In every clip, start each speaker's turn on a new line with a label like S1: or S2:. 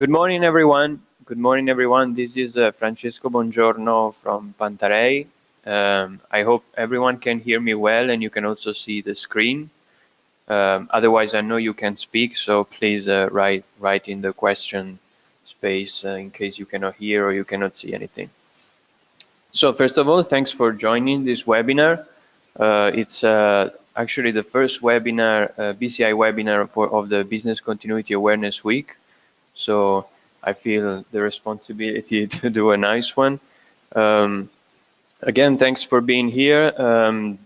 S1: Good morning, everyone. Good morning, everyone. This is Francesco Bongiorno from Pantarei. I hope everyone can hear me well and you can also see the screen. Otherwise, I know you can speak, so please write in the question space in case you cannot hear or you cannot see anything. So first of all, thanks for joining this webinar. It's actually the first webinar, BCI webinar of the Business Continuity Awareness Week. So I feel the responsibility to do a nice one. Again, thanks for being here.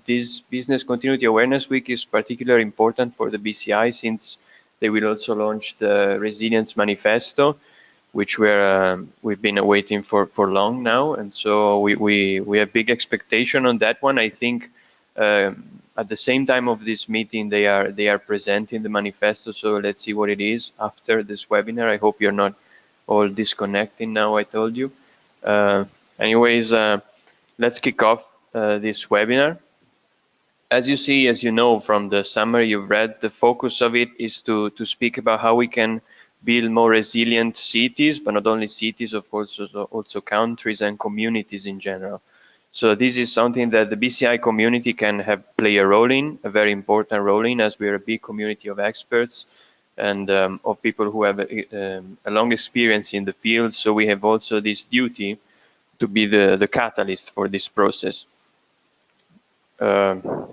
S1: This Business Continuity Awareness Week is particularly important for the BCI since they will also launch the Resilience Manifesto, which we've been awaiting for long now, and so we have big expectation on that one. I think at the same time of this meeting they are presenting the manifesto, so let's see what it is after this webinar. I hope you're not all disconnecting now. I told you. Anyways, let's kick off this webinar. As you see, as you know from the summary you've read, the focus of it is to speak about how we can build more resilient cities, but not only cities, of course, also countries and communities in general. So this is something that the BCI community can play a role in, a very important role in, as we are a big community of experts and of people who have a long experience in the field. So we have also this duty to be the catalyst for this process. So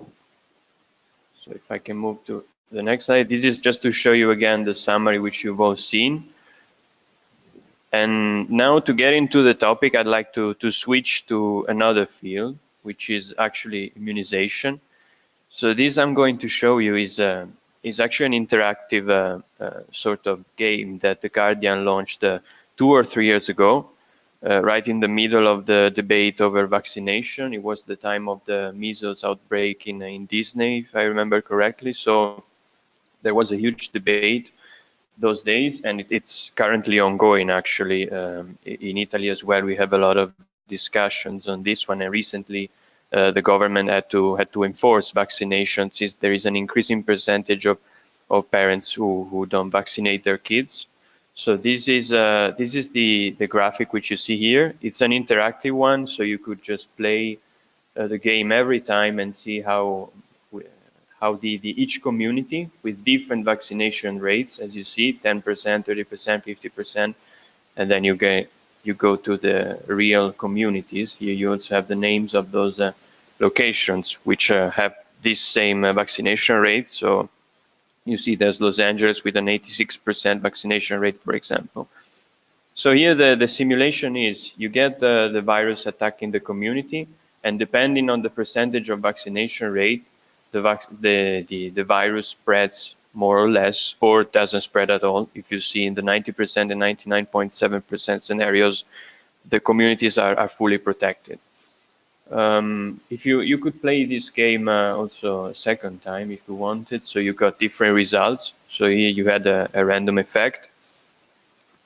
S1: if I can move to the next slide, this is just to show you again the summary which you've all seen. And now to get into the topic, I'd like to switch to another field, which is actually immunization. So this I'm going to show you is actually an interactive sort of game that The Guardian launched 2 or 3 years ago, right in the middle of the debate over vaccination. It was the time of the measles outbreak in Disney, if I remember correctly. So there was a huge debate those days, and it's currently ongoing actually in Italy as well. We have a lot of discussions on this one, and recently the government had to enforce vaccination since there is an increasing percentage of parents who don't vaccinate their kids. So this is the graphic which you see here. It's an interactive one, so you could just play the game every time and see how each community with different vaccination rates, as you see, 10%, 30%, 50%, and then you go to the real communities. Here you also have the names of those locations which have this same vaccination rate. So you see there's Los Angeles with an 86% vaccination rate, for example. So here the simulation is you get the virus attacking the community, and depending on the percentage of vaccination rate, the virus spreads more or less, or doesn't spread at all. If you see in the 90% and 99.7% scenarios, the communities are fully protected. If you could play this game also a second time if you wanted, so you got different results. So here you had a random effect.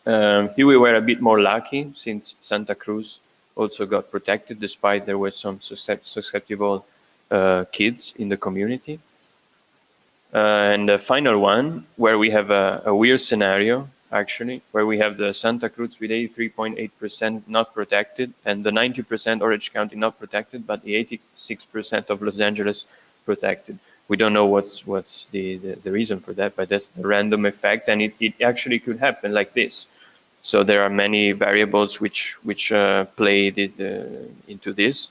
S1: Here we were a bit more lucky since Santa Cruz also got protected despite there were some susceptible kids in the community. And the final one, where we have a weird scenario, actually, where we have the Santa Cruz with 83.8% not protected and the 90% Orange County not protected, but the 86% of Los Angeles protected. We don't know what's the reason for that, but that's the random effect, and it actually could happen like this. So there are many variables which play into this,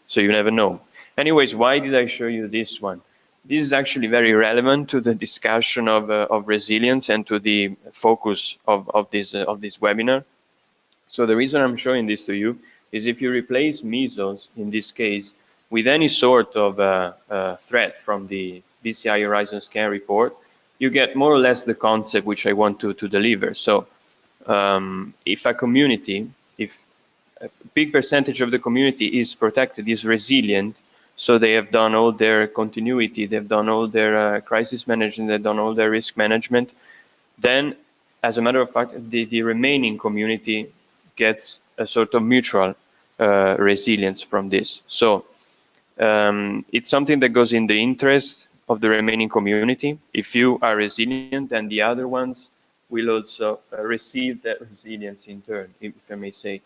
S1: so you never know. Anyways, why did I show you this one? This is actually very relevant to the discussion of resilience and to the focus of this webinar. So the reason I'm showing this to you is if you replace measles, in this case, with any sort of threat from the BCI Horizon Scan report, you get more or less the concept which I want to deliver. So if a community, if a big percentage of the community is protected, is resilient, so they have done all their continuity, they've done all their crisis management, they've done all their risk management, then as a matter of fact, the remaining community gets a sort of mutual resilience from this. So it's something that goes in the interest of the remaining community. If you are resilient, then the other ones will also receive that resilience in turn, if I may say.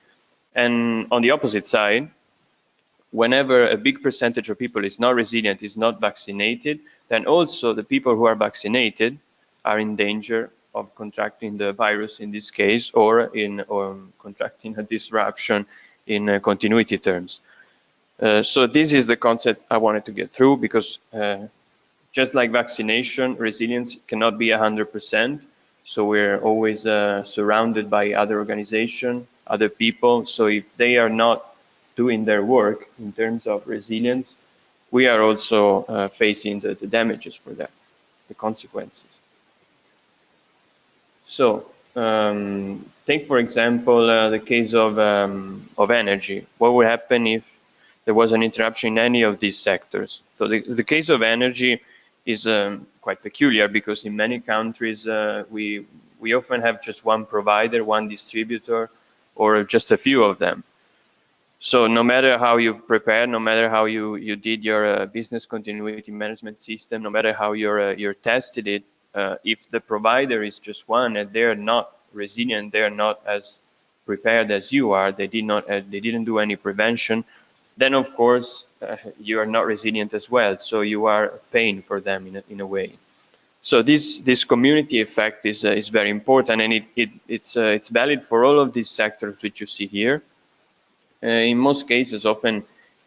S1: And on the opposite side, whenever a big percentage of people is not resilient, is not vaccinated, then also the people who are vaccinated are in danger of contracting the virus in this case, or contracting a disruption in continuity terms. So this is the concept I wanted to get through, because just like vaccination, resilience cannot be 100%. So we're always surrounded by other organizations, other people. So if they are not doing their work in terms of resilience, we are also facing the damages for that, the consequences. So take, for example, the case of energy. What would happen if there was an interruption in any of these sectors? So the case of energy is quite peculiar, because in many countries we often have just one provider, one distributor, or just a few of them. So no matter how you've prepared, no matter how you did your business continuity management system, no matter how you're tested it, if the provider is just one and they're not resilient, they're not as prepared as you are, they didn't do any prevention, then of course you are not resilient as well. So you are a pain for them in a way. So this community effect is very important, and it's valid for all of these sectors which you see here. In most cases, often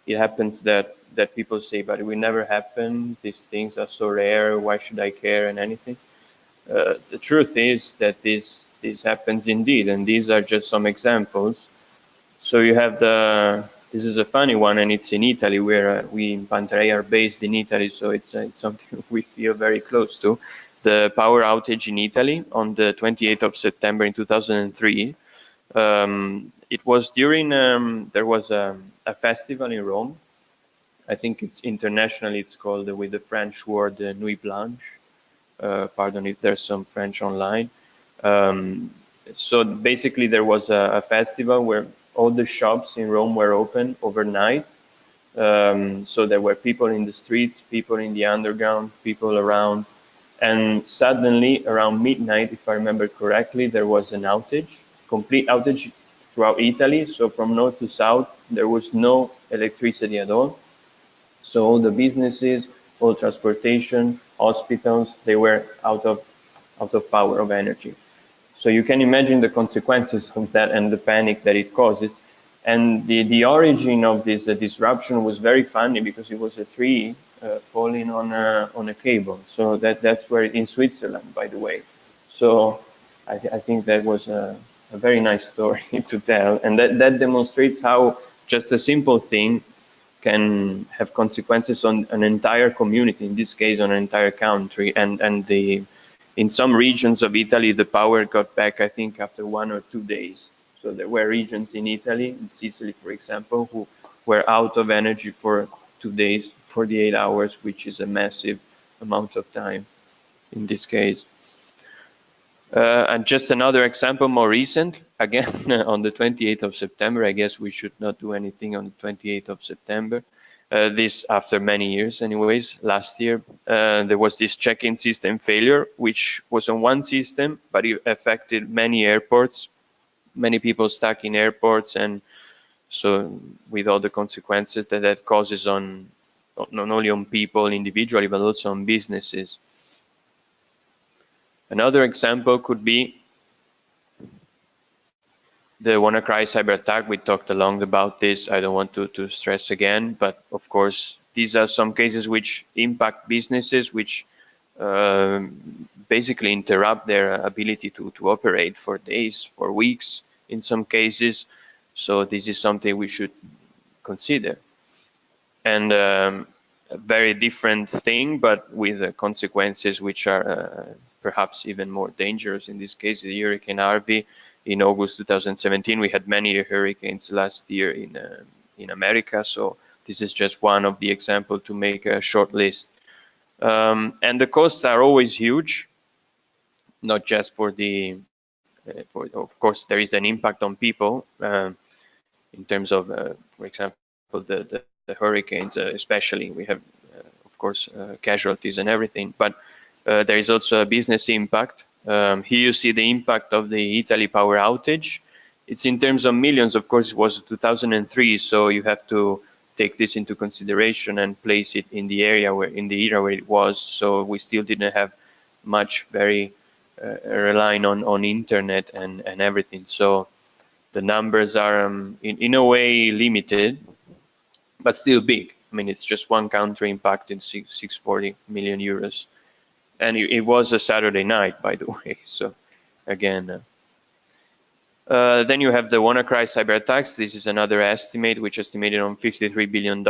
S1: it happens that people say, but it will never happen. These things are so rare. Why should I care and anything? The truth is that this happens indeed, and these are just some examples. So you have this is a funny one, and it's in Italy, where we in Pantarei are based in Italy, so it's something we feel very close to. The power outage in Italy on the 28th of September in 2003. It was during, there was a festival in Rome. I think it's internationally, it's called with the French word Nuit Blanche. Pardon if there's some French online. So basically there was a festival where all the shops in Rome were open overnight. So there were people in the streets, people in the underground, people around. And suddenly around midnight, if I remember correctly, there was an outage, complete outage throughout Italy. So from north to south, there was no electricity at all. So all the businesses, all transportation, hospitals, they were out of power, of energy. So you can imagine the consequences of that and the panic that it causes. And the origin of this disruption was very funny, because it was a tree falling on a cable. So that's where, in Switzerland, by the way. So I think that was a very nice story to tell, and that demonstrates how just a simple thing can have consequences on an entire community, in this case on an entire country. And in some regions of Italy, the power got back, I think, after 1 or 2 days. So there were regions in Italy, in Sicily, for example, who were out of energy for 2 days, 48 hours, which is a massive amount of time in this case. And just another example, more recent, again, on the 28th of September, I guess we should not do anything on the 28th of September. This after many years anyways. Last year, there was this check-in system failure, which was on one system, but it affected many airports, many people stuck in airports, and so with all the consequences that causes on not only on people individually, but also on businesses. Another example could be the WannaCry cyber attack. We talked a lot about this. I don't want to stress again, but of course, these are some cases which impact businesses, which basically interrupt their ability to operate for days, for weeks, in some cases. So this is something we should consider. And a very different thing, but with consequences which are perhaps even more dangerous. In this case, the Hurricane Harvey. In August 2017, we had many hurricanes last year in America. So this is just one of the examples to make a short list. And the costs are always huge, not just for of course, there is an impact on people in terms of, for example, the hurricanes, especially. We have, of course, casualties and everything, but there is also a business impact. Here you see the impact of the Italy power outage. It's in terms of millions, of course, it was 2003, so you have to take this into consideration and place it in the area where, in the era where it was. So we still didn't have much very relying on internet and everything. So the numbers are in a way limited, but still big. I mean, it's just one country impacted 640 million euros. And it was a Saturday night, by the way. So again, then you have the WannaCry cyber attacks. This is another estimate, which estimated on $53 billion.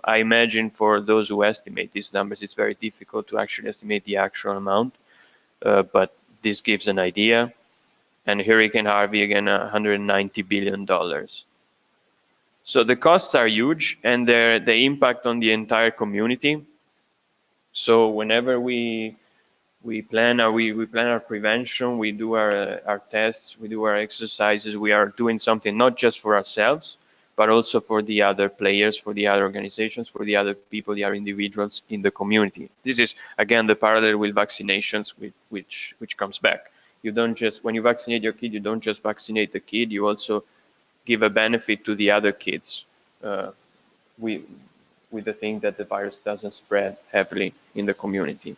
S1: I imagine for those who estimate these numbers, it's very difficult to actually estimate the actual amount, but this gives an idea. And Hurricane Harvey, again, $190 billion. So the costs are huge, and the impact on the entire community. So whenever we plan our prevention, we do our tests, we do our exercises, we are doing something not just for ourselves, but also for the other players, for the other organizations, for the other people, the other individuals in the community. This is, again, the parallel with vaccinations, which comes back. You don't just, when you vaccinate your kid, you don't just vaccinate the kid, you also give a benefit to the other kids with the thing that the virus doesn't spread heavily in the community.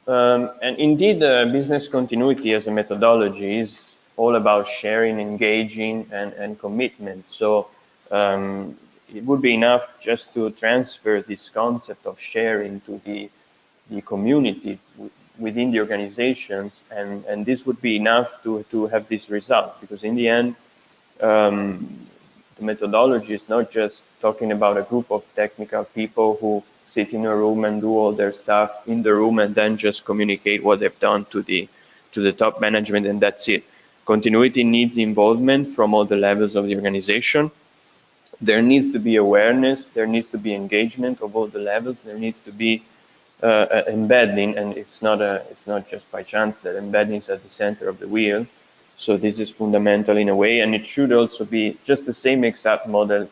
S1: And indeed, business continuity as a methodology is all about sharing, engaging, and commitment. So it would be enough just to transfer this concept of sharing to the community within the organizations, and this would be enough to have this result, because in the end, the methodology is not just talking about a group of technical people who sit in a room and do all their stuff in the room and then just communicate what they've done to the top management, and that's it. Continuity needs involvement from all the levels of the organization. There needs to be awareness, there needs to be engagement of all the levels, there needs to be embedding, and it's not just by chance that embedding is at the center of the wheel. So this is fundamental in a way, and it should also be just the same exact model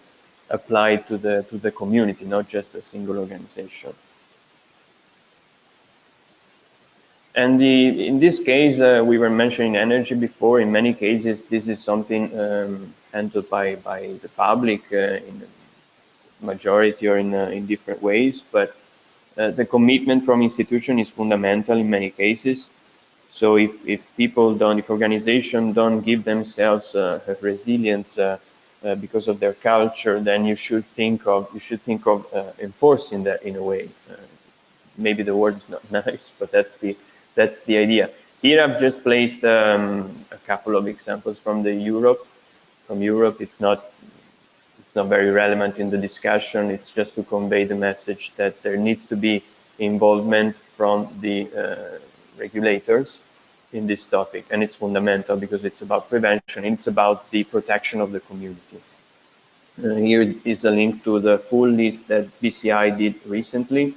S1: applied to the community, not just a single organization. And in this case, we were mentioning energy before. In many cases, this is something handled by the public in the majority or in different ways, but the commitment from institution is fundamental in many cases. So if people don't, if organizations don't give themselves resilience because of their culture, then you should think of enforcing that in a way. Maybe the word is not nice, but that's the idea. Here I've just placed a couple of examples from Europe. From Europe, it's not very relevant in the discussion. It's just to convey the message that there needs to be involvement from the regulators in this topic, and it's fundamental because it's about prevention. It's about the protection of the community. Here is a link to the full list that BCI did recently.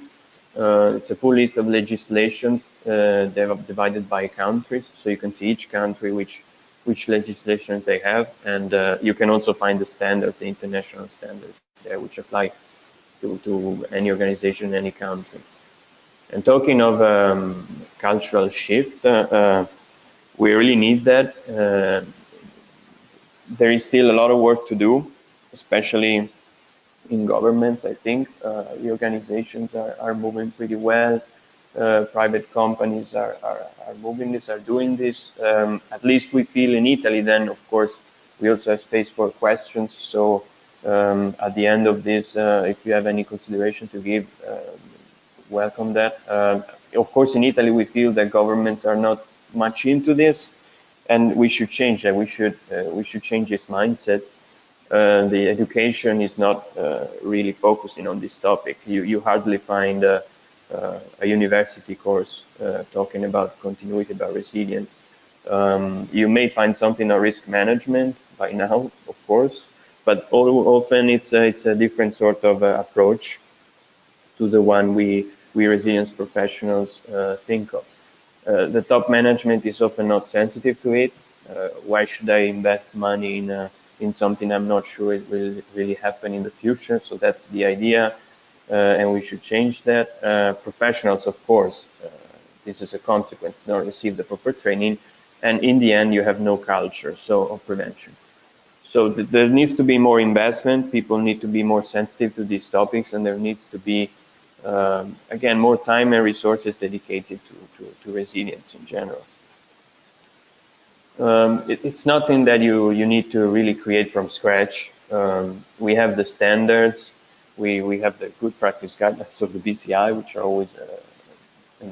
S1: It's a full list of legislations. They are divided by countries, so you can see each country which legislation they have, and you can also find the standards, the international standards there, which apply to any organization, any country. And talking of cultural shift, we really need that. There is still a lot of work to do, especially in governments. I think the organizations are moving pretty well. Private companies are moving this, are doing this. At least we feel in Italy. Then, of course, we also have space for questions. So at the end of this, if you have any consideration to give, welcome that. Of course, in Italy, we feel that governments are not much into this, and we should change that. We should change this mindset. The education is not really focusing on this topic. You hardly find a university course talking about continuity, about resilience. You may find something on risk management by now, of course, but often it's a different sort of approach to the one we resilience professionals think of. The top management is often not sensitive to it. Why should I invest money in something I'm not sure it will really happen in the future? So that's the idea, and we should change that. Professionals, of course, this is a consequence, don't receive the proper training, and in the end you have no culture of prevention. So there needs to be more investment. People need to be more sensitive to these topics, and there needs to be, again, more time and resources dedicated to resilience in general. It's nothing that you need to really create from scratch. We have the standards. We have the good practice guidelines of the BCI, which are always a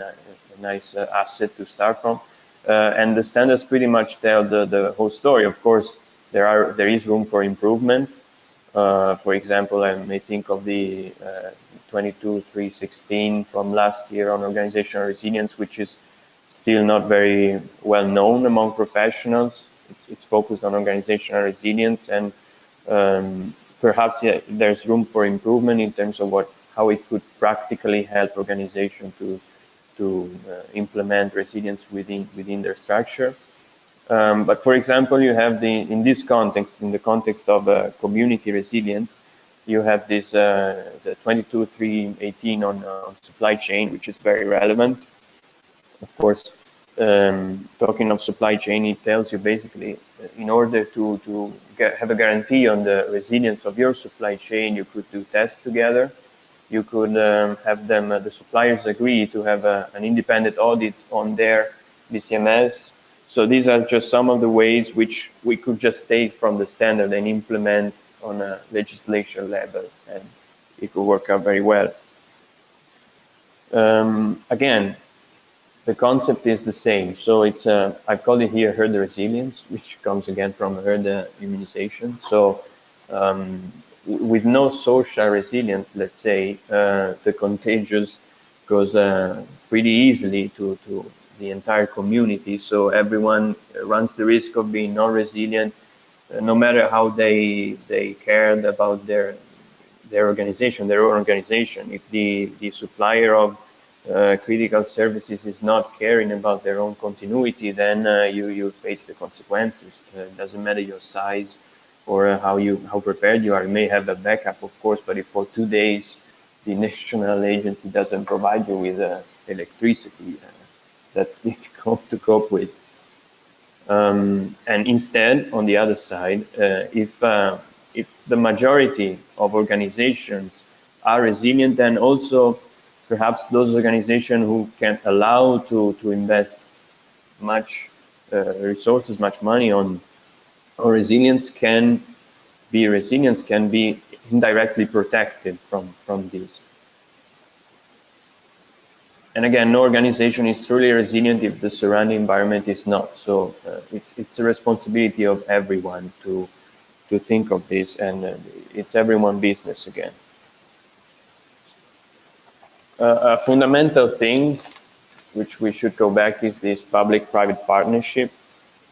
S1: nice asset to start from. And the standards pretty much tell the whole story. Of course, there is room for improvement. For example, I may think of the 22.316 from last year on organizational resilience, which is still not very well known among professionals. It's focused on organizational resilience, and perhaps there's room for improvement in terms of how it could practically help organizations to implement resilience within their structure. But for example, you have in this context, in the context of community resilience, you have this the 22.318 on supply chain, which is very relevant. Of course, talking of supply chain, it tells you basically, in order to have a guarantee on the resilience of your supply chain, you could do tests together. You could have them, the suppliers agree to have an independent audit on their BCMS. So these are just some of the ways which we could just take from the standard and implement on a legislation level, and it will work out very well. Again, the concept is the same. So it's I've called it here herd resilience, which comes again from herd immunization. So with no social resilience, let's say, the contagious goes pretty easily to the entire community. So everyone runs the risk of being non-resilient, no matter how they cared about their organization, their own organization. If the supplier of critical services is not caring about their own continuity, then you face the consequences. It doesn't matter your size or how prepared you are. You may have a backup, of course, but if for 2 days the national agency doesn't provide you with electricity, that's difficult to cope with. And instead, on the other side, if the majority of organizations are resilient, then also perhaps those organizations who can allow to invest much resources, much money on resilience can be indirectly protected from this. And again, no organization is truly resilient if the surrounding environment is not. So it's a responsibility of everyone to think of this, and it's everyone's business again. A fundamental thing which we should go back is this public-private partnership.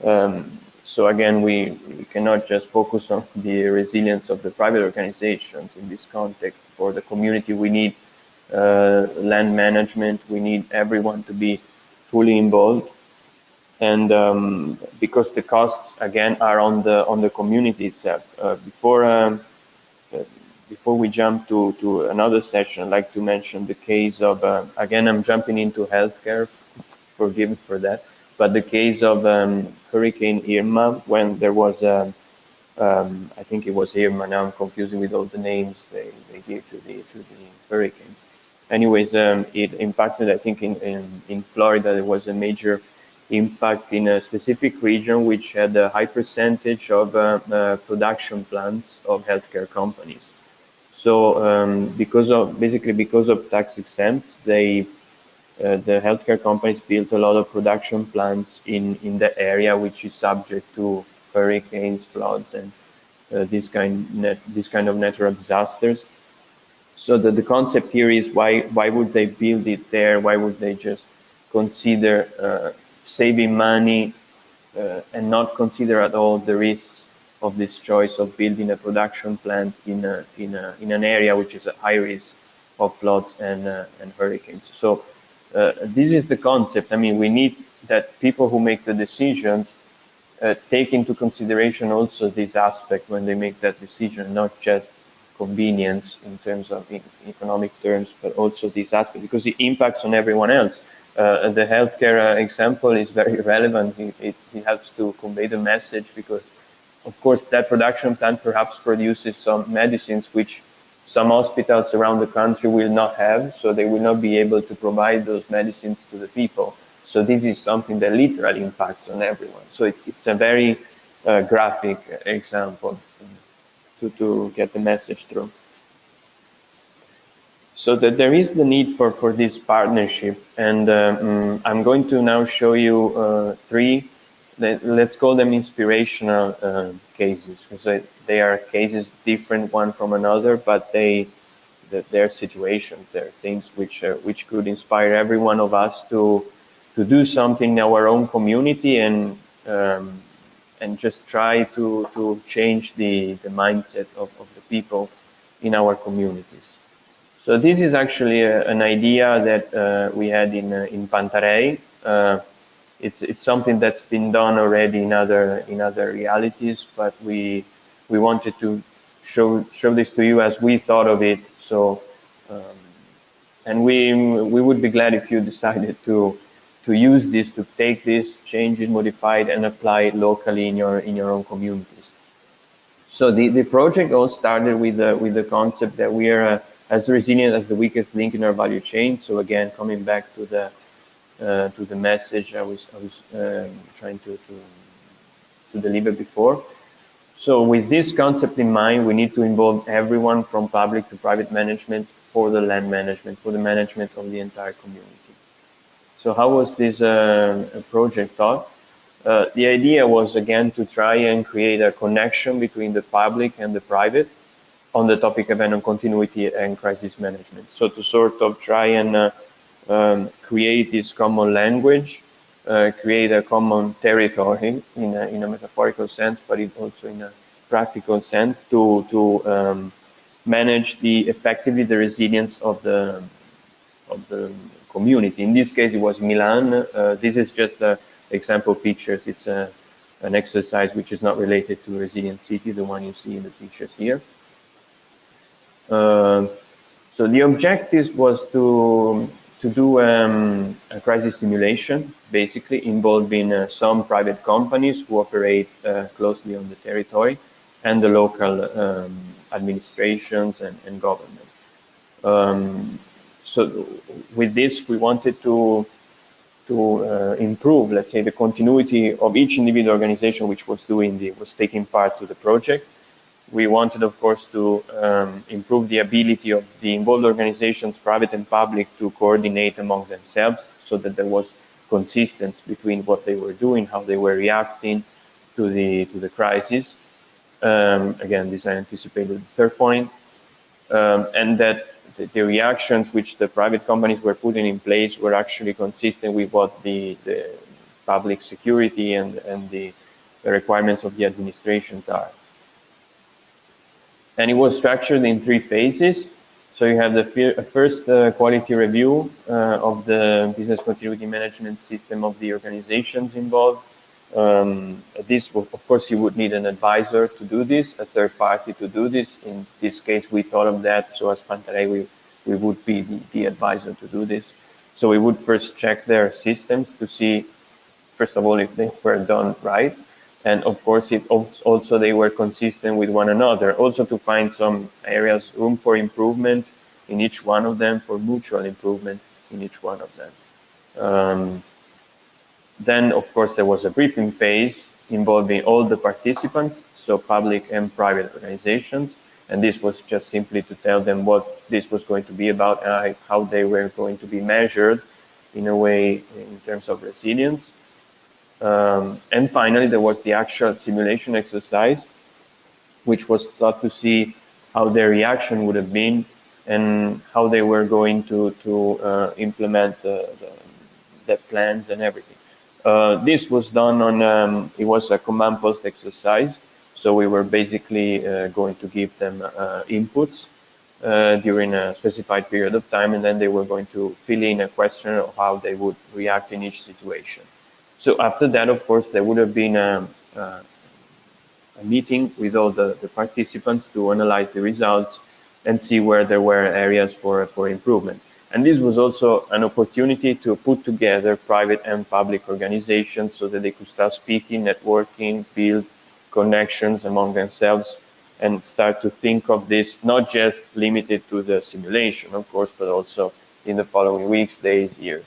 S1: So again, we cannot just focus on the resilience of the private organizations in this context. For the community, we need land management. We need everyone to be fully involved, and because the costs again are on the community itself. Before we jump to another session, I'd like to mention the case of again, I'm jumping into healthcare. Forgive me for that, but the case of Hurricane Irma, when there was I think it was Irma. Now I'm confusing with all the names they give to the hurricanes. Anyways, it impacted, I think, in Florida. There was a major impact in a specific region which had a high percentage of production plants of healthcare companies. So because of tax exempts, the healthcare companies built a lot of production plants in the area which is subject to hurricanes, floods, and this kind of natural disasters. So the concept here is why would they build it there? Why would they just consider saving money and not consider at all the risks of this choice of building a production plant in an area which is at high risk of floods and hurricanes? So this is the concept. I mean, we need that people who make the decisions take into consideration also this aspect when they make that decision, not just convenience in terms of economic terms, but also this aspect, because it impacts on everyone else. The healthcare example is very relevant. It helps to convey the message because, of course, that production plant perhaps produces some medicines which some hospitals around the country will not have, so they will not be able to provide those medicines to the people. So this is something that literally impacts on everyone. So it's a very graphic example to get the message through. So that there is the need for this partnership, and I'm going to now show you three, let's call them inspirational cases, because they are cases different one from another, but they're situations, they're things which could inspire every one of us to do something in our own community and just try to change the mindset of the people in our communities. So this is actually an idea that we had in Pantarei. It's something that's been done already in other realities, but we wanted to show this to you as we thought of it. So and we would be glad if you decided to use this, to take this, change it, modify it, and apply it locally in your own communities. So the project all started with the concept that we are as resilient as the weakest link in our value chain. So again, coming back to the message I was trying to deliver before. So with this concept in mind, we need to involve everyone from public to private management for the land management, for the management of the entire community. So how was this project thought? The idea was, again, to try and create a connection between the public and the private on the topic of energy continuity and crisis management. So to sort of try and create this common language, create a common territory in a metaphorical sense, but also in a practical sense to manage effectively the resilience of the community. In this case, it was Milan. This is just example pictures. It's an exercise which is not related to Resilient City, the one you see in the pictures here. So the objective was to do a crisis simulation, basically involving some private companies who operate closely on the territory and the local administrations and government. So with this, we wanted to improve, let's say, the continuity of each individual organization which was taking part to the project. We wanted, of course, to improve the ability of the involved organizations, private and public, to coordinate among themselves so that there was consistency between what they were doing, how they were reacting to the crisis. Again, this I anticipated the third point. And that the reactions which the private companies were putting in place were actually consistent with what the public security and the requirements of the administrations are. And it was structured in three phases. So you have the first quality review of the business continuity management system of the organizations involved. This, of course, you would need an advisor to do this, a third party to do this. In this case, we thought of that. So as Pantarei, we would be the advisor to do this. So we would first check their systems to see, first of all, if they were done right. And of course, also they were consistent with one another. Also to find some areas, room for improvement in each one of them, for mutual improvement in each one of them. Then, of course, there was a briefing phase involving all the participants, so public and private organizations. And this was just simply to tell them what this was going to be about and how they were going to be measured in a way in terms of resilience. And finally, there was the actual simulation exercise, which was thought to see how their reaction would have been and how they were going to implement the plans and everything. This was done on, it was a command post exercise. So we were basically going to give them inputs during a specified period of time, and then they were going to fill in a question of how they would react in each situation. So after that, of course, there would have been a meeting with all the participants to analyze the results and see where there were areas for improvement. And this was also an opportunity to put together private and public organizations so that they could start speaking, networking, build connections among themselves, and start to think of this not just limited to the simulation, of course, but also in the following weeks, days, years.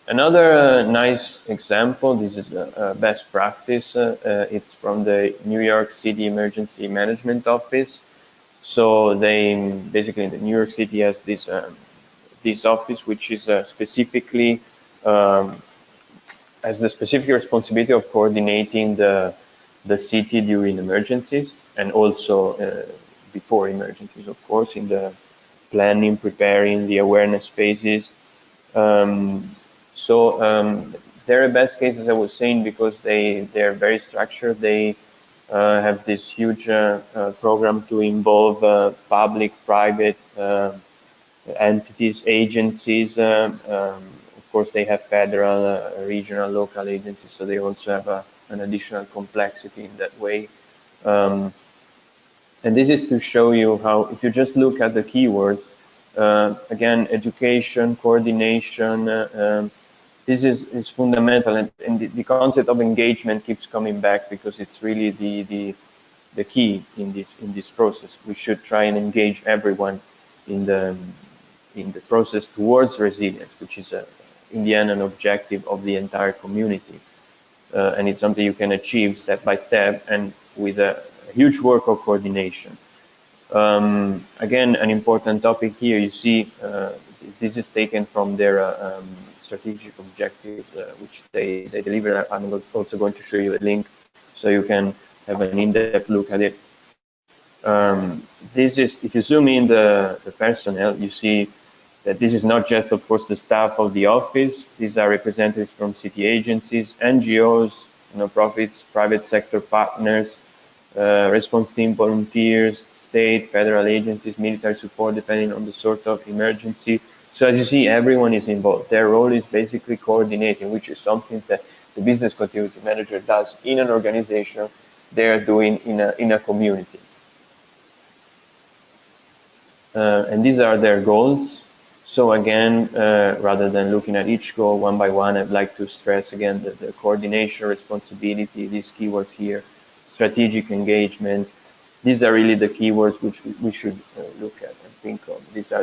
S1: Another nice example, this is a best practice, it's from the New York City Emergency Management Office. So they basically, the New York City has this office which is specifically has the specific responsibility of coordinating the city during emergencies and also before emergencies, of course, in the planning, preparing, the awareness phases. They're best cases, I was saying, because they're very structured. They have this huge program to involve public, private entities, agencies. Of course, they have federal, regional, local agencies, so they also have an additional complexity in that way. And this is to show you how, if you just look at the keywords, again, education, coordination, this is fundamental, and the concept of engagement keeps coming back because it's really the key in this process. We should try and engage everyone in the process towards resilience, which is in the end an objective of the entire community, and it's something you can achieve step by step and with a huge work of coordination. Again, an important topic here, you see, this is taken from their strategic objectives, which they deliver. I'm also going to show you a link so you can have an in-depth look at it. This is, if you zoom in the personnel, you see that this is not just, of course, the staff of the office. These are representatives from city agencies, NGOs, non-profits, private sector partners, response team volunteers, state, federal agencies, military support, depending on the sort of emergency. So as you see, everyone is involved. Their role is basically coordinating, which is something that the business continuity manager does in an organization. They're doing in a community. And these are their goals. So again, rather than looking at each goal one by one, I'd like to stress again the coordination, responsibility, these keywords here, strategic engagement. These are really the keywords which we should look at and think of. These are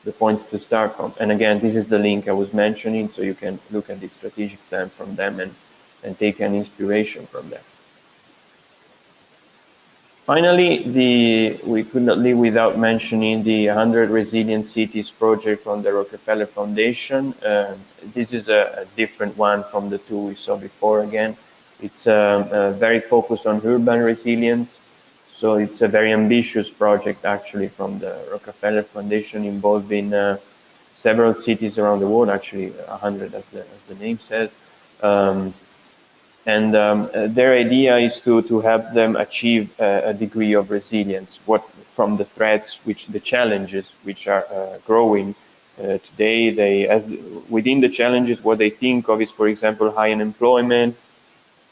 S1: the points to start from. And again, this is the link I was mentioning, so you can look at the strategic plan from them and take an inspiration from them. Finally, we could not live without mentioning the 100 Resilient Cities project from the Rockefeller Foundation. This is a different one from the two we saw before. Again, it's very focused on urban resilience. So it's a very ambitious project, actually, from the Rockefeller Foundation, involving several cities around the world, actually 100 as the name says. Their idea is to help them achieve a degree of resilience from the threats, the challenges which are growing today. Within the challenges, what they think of is, for example, high unemployment,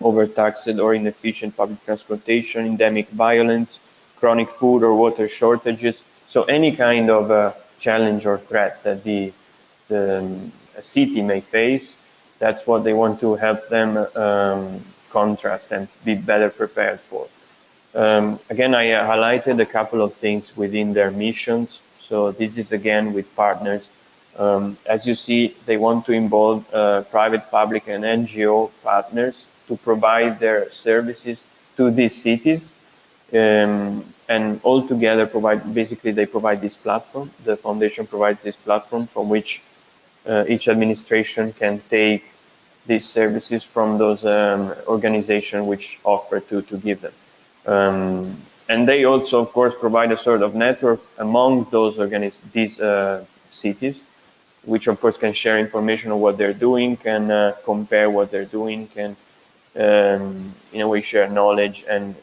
S1: overtaxed or inefficient public transportation, endemic violence, chronic food or water shortages. So any kind of challenge or threat that a city may face, that's what they want to help them contrast and be better prepared for. Again, I highlighted a couple of things within their missions. So this is again with partners. As you see, they want to involve private, public, and NGO partners to provide their services to these cities, and all together they provide this platform. The foundation provides this platform from which each administration can take these services from those organizations which offer to give them. And they also, of course, provide a sort of network among these cities, which of course can share information on what they're doing, can compare what they're doing, can in a way share knowledge and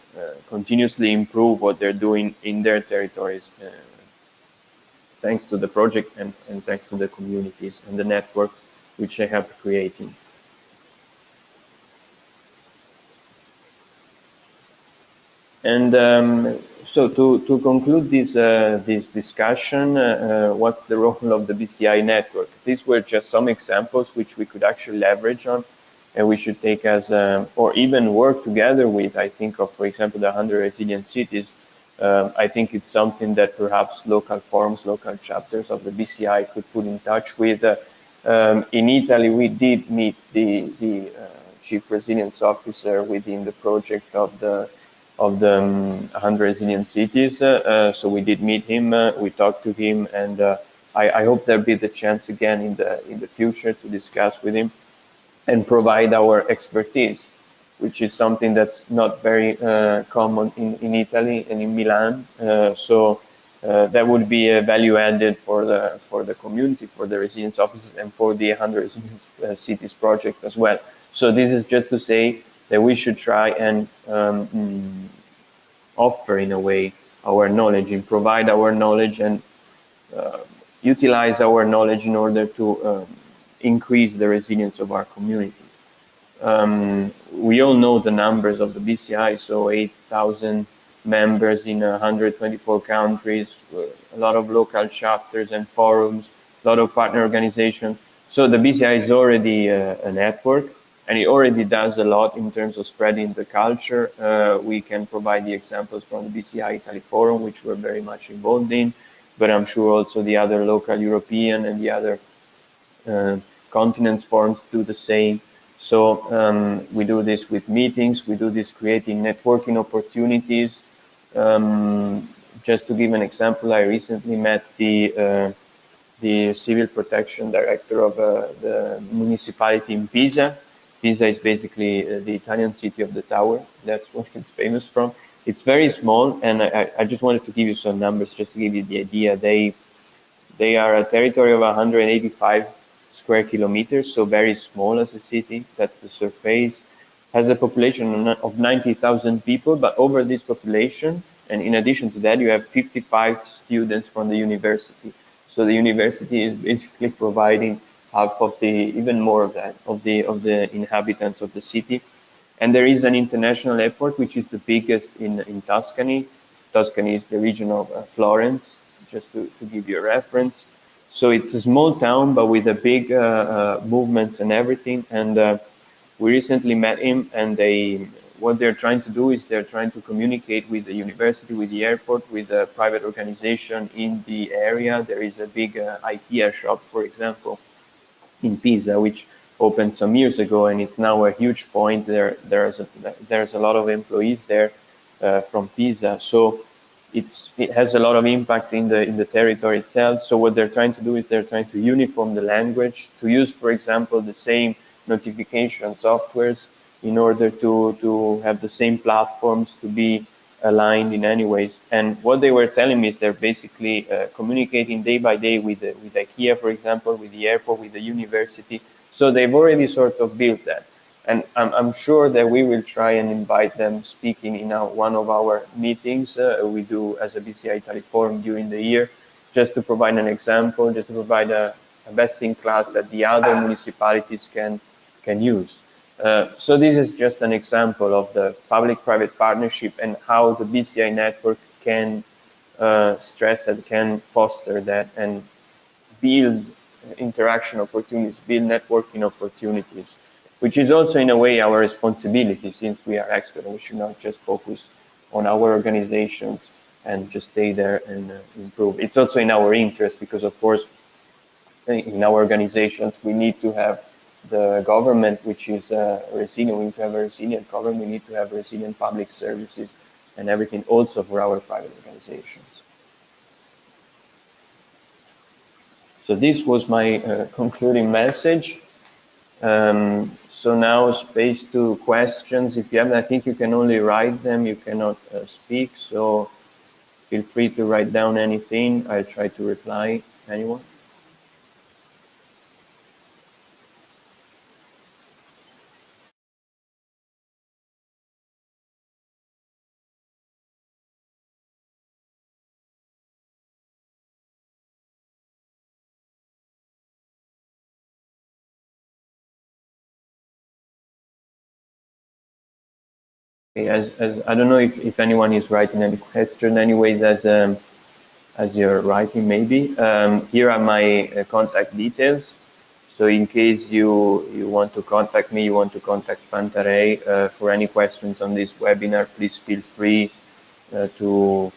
S1: continuously improve what they're doing in their territories, thanks to the project and thanks to the communities and the network which they help creating. And So to conclude this discussion, what's the role of the BCI network? These were just some examples which we could actually leverage on, and we should take as or even work together with. I think of, for example, the 100 resilient cities. I think it's something that perhaps local forums, local chapters of the BCI could put in touch with. In Italy, we did meet the chief resilience officer within the project of the 100 resilient cities. So we did meet him, we talked to him, and I hope there'll be the chance again in the future to discuss with him and provide our expertise, which is something that's not very common in Italy and in Milan. That would be a value added for the community, for the resilience offices, and for the 100 resilient cities project as well. So this is just to say that we should try and offer in a way our knowledge and provide our knowledge and uh, utilize our knowledge in order to increase the resilience of our communities. We all know the numbers of the BCI, so 8,000 members in 124 countries, a lot of local chapters and forums, a lot of partner organizations. So the BCI is already a network, and it already does a lot in terms of spreading the culture. We can provide the examples from the BCI Italy Forum, which we're very much involved in, but I'm sure also the other local European and the other uh, continents forums do the same. So we do this with meetings, we do this creating networking opportunities. Just to give an example, I recently met the civil protection director of the municipality in Pisa. Pisa is basically the Italian city of the tower. That's what it's famous from. It's very small, and I just wanted to give you some numbers just to give you the idea. They are a territory of 185 square kilometers, so very small as a city. That's the surface. Has a population of 90,000 people, but over this population, and in addition to that, you have 55 students from the university. So the university is basically providing half of the, even more of that, of the inhabitants of the city. And there is an international airport, which is the biggest in Tuscany. Tuscany is the region of Florence, just to give you a reference. So it's a small town, but with a big movements and everything. And we recently met him, and what they're trying to do is they're trying to communicate with the university, with the airport, with a private organization in the area. There is a big IKEA shop, for example, in Pisa, which opened some years ago, and it's now a huge point. There's a lot of employees there from Pisa, so it has a lot of impact in the territory itself. So what they're trying to do is they're trying to uniform the language, to use, for example, the same notification softwares in order to have the same platforms to be aligned in any ways. And what they were telling me is they're basically communicating day by day with IKEA, for example, with the airport, with the university. So they've already sort of built that. And I'm sure that we will try and invite them speaking in one of our meetings we do as a BCI Italy Forum during the year, just to provide an example, just to provide a best in class that the other municipalities can use. So this is just an example of the public-private partnership and how the BCI network can stress and can foster that and build interaction opportunities, build networking opportunities, which is also in a way our responsibility since we are experts. We should not just focus on our organizations and just stay there and improve. It's also in our interest because, of course, in our organizations, we need to have the government, which is resilient. We need to have a resilient government. We need to have resilient public services and everything also for our private organizations. So this was my concluding message. So now space to questions. If you have, I think you can only write them. You cannot speak. So feel free to write down anything. I'll try to reply. Anyone? As I don't know if anyone is writing any question. Anyways, as you're writing, maybe here are my contact details. So in case you want to contact me, you want to contact Pantarei for any questions on this webinar, please feel free to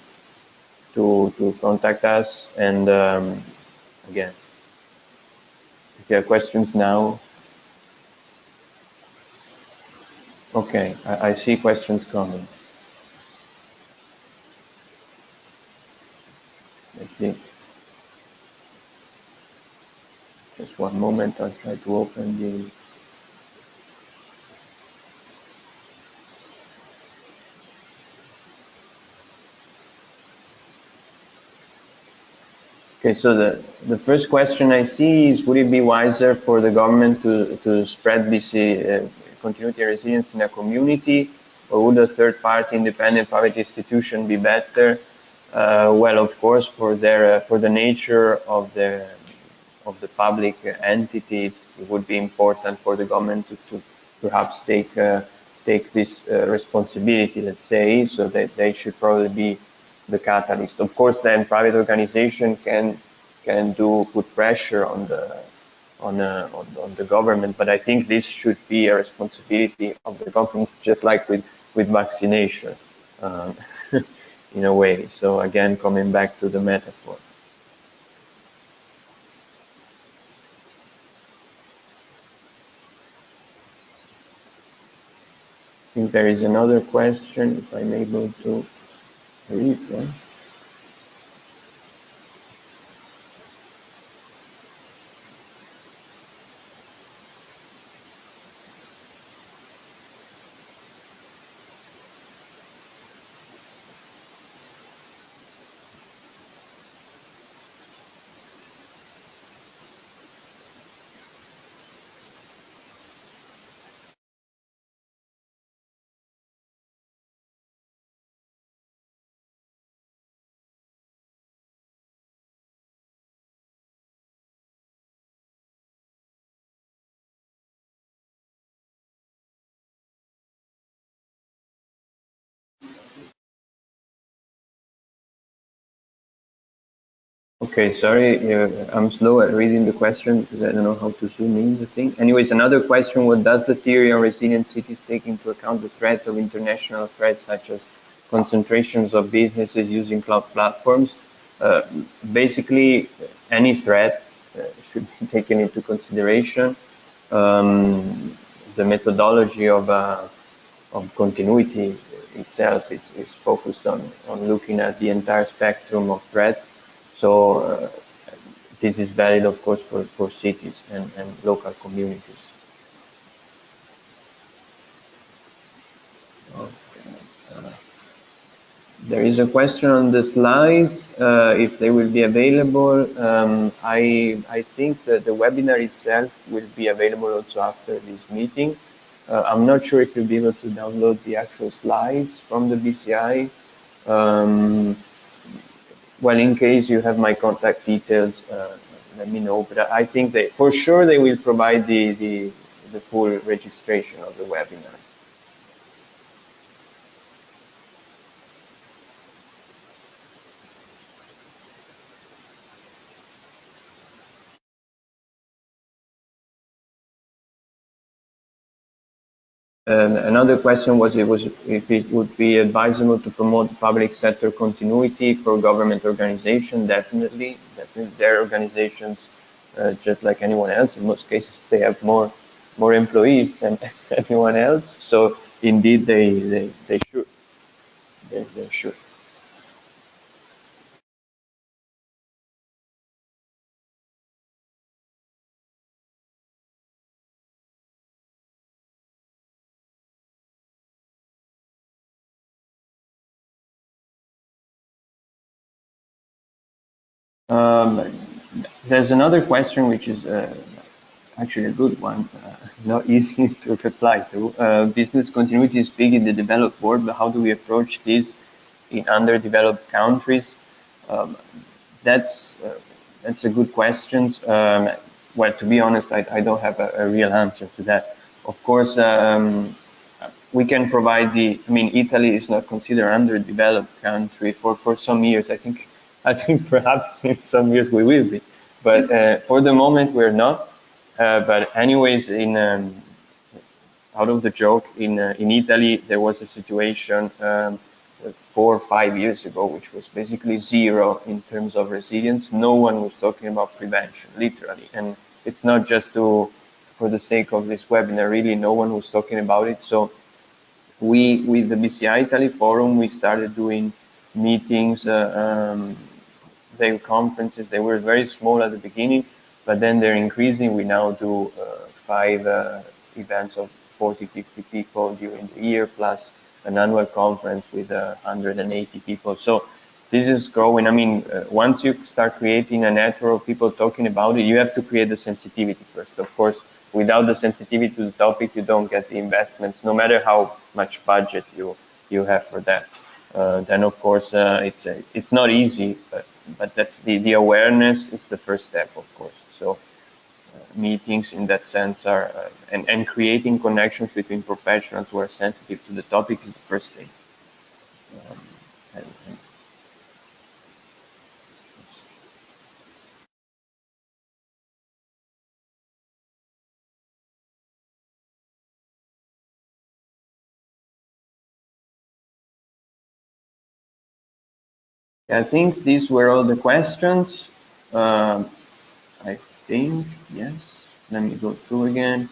S1: contact us. And again, if you have questions now, okay, I see questions coming. Let's see. Just one moment. I'll try to open the. Okay, so the first question I see is, would it be wiser for the government to spread BC continuity and resilience in a community, or would a third-party independent private institution be better? Well, of course, for the nature of the public entities, it would be important for the government to perhaps take this responsibility, let's say, so that they should probably be the catalyst. Of course, then private organization can put pressure on the government, but I think this should be a responsibility of the government, just like with vaccination, in a way. So again, coming back to the metaphor. I think there is another question, if I'm able to read one. Okay, sorry, I'm slow at reading the question because I don't know how to zoom in the thing. Anyways, another question: what does the theory on resilient cities take into account the threat of international threats such as concentrations of businesses using cloud platforms? Basically, any threat should be taken into consideration. The methodology of continuity itself is focused on looking at the entire spectrum of threats. So this is valid, of course, for cities and local communities. Okay. There is a question on the slides, if they will be available. I think that the webinar itself will be available also after this meeting. I'm not sure if you'll be able to download the actual slides from the BCI. Well, in case you have my contact details, let me know. But I think that for sure they will provide the full registration of the webinar. Another question was if it would be advisable to promote public sector continuity for government organization. Definitely, their organizations, just like anyone else. In most cases, they have more employees than anyone else. So indeed, they should. They should. There's another question which is actually a good one, not easy to reply to. Business continuity is big in the developed world, but how do we approach this in underdeveloped countries? That's a good question. Well, to be honest, I don't have a real answer to that. Of course, we can provide I mean, Italy is not considered underdeveloped country for some years. I think perhaps in some years we will be, but for the moment we're not. But anyways, out of the joke, in Italy there was a situation 4 or 5 years ago, which was basically zero in terms of resilience. No one was talking about prevention, literally, and it's not just for the sake of this webinar. Really, no one was talking about it. So we, with the BCI Italy Forum, we started doing meetings, their conferences. They were very small at the beginning, but then they're increasing. We now do 5 events of 40, 50 people during the year, plus an annual conference with 180 people. So this is growing. I mean, once you start creating a network of people talking about it, you have to create the sensitivity first. Of course, without the sensitivity to the topic, you don't get the investments, no matter how much budget you have for that. Then of course it's not easy, but that's the awareness is the first step, of course. So meetings in that sense are and creating connections between professionals who are sensitive to the topic is the first thing. And I think these were all the questions. I think, yes. Let me go through again.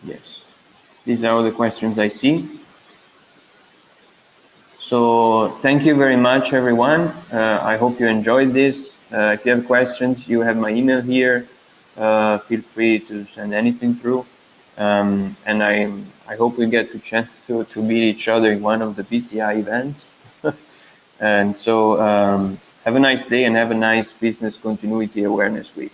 S1: Yes, these are all the questions I see. So thank you very much, everyone. I hope you enjoyed this. If you have questions, you have my email here. Feel free to send anything through. And I hope we get the chance to meet each other in one of the BCI events. And so have a nice day and have a nice Business Continuity Awareness Week.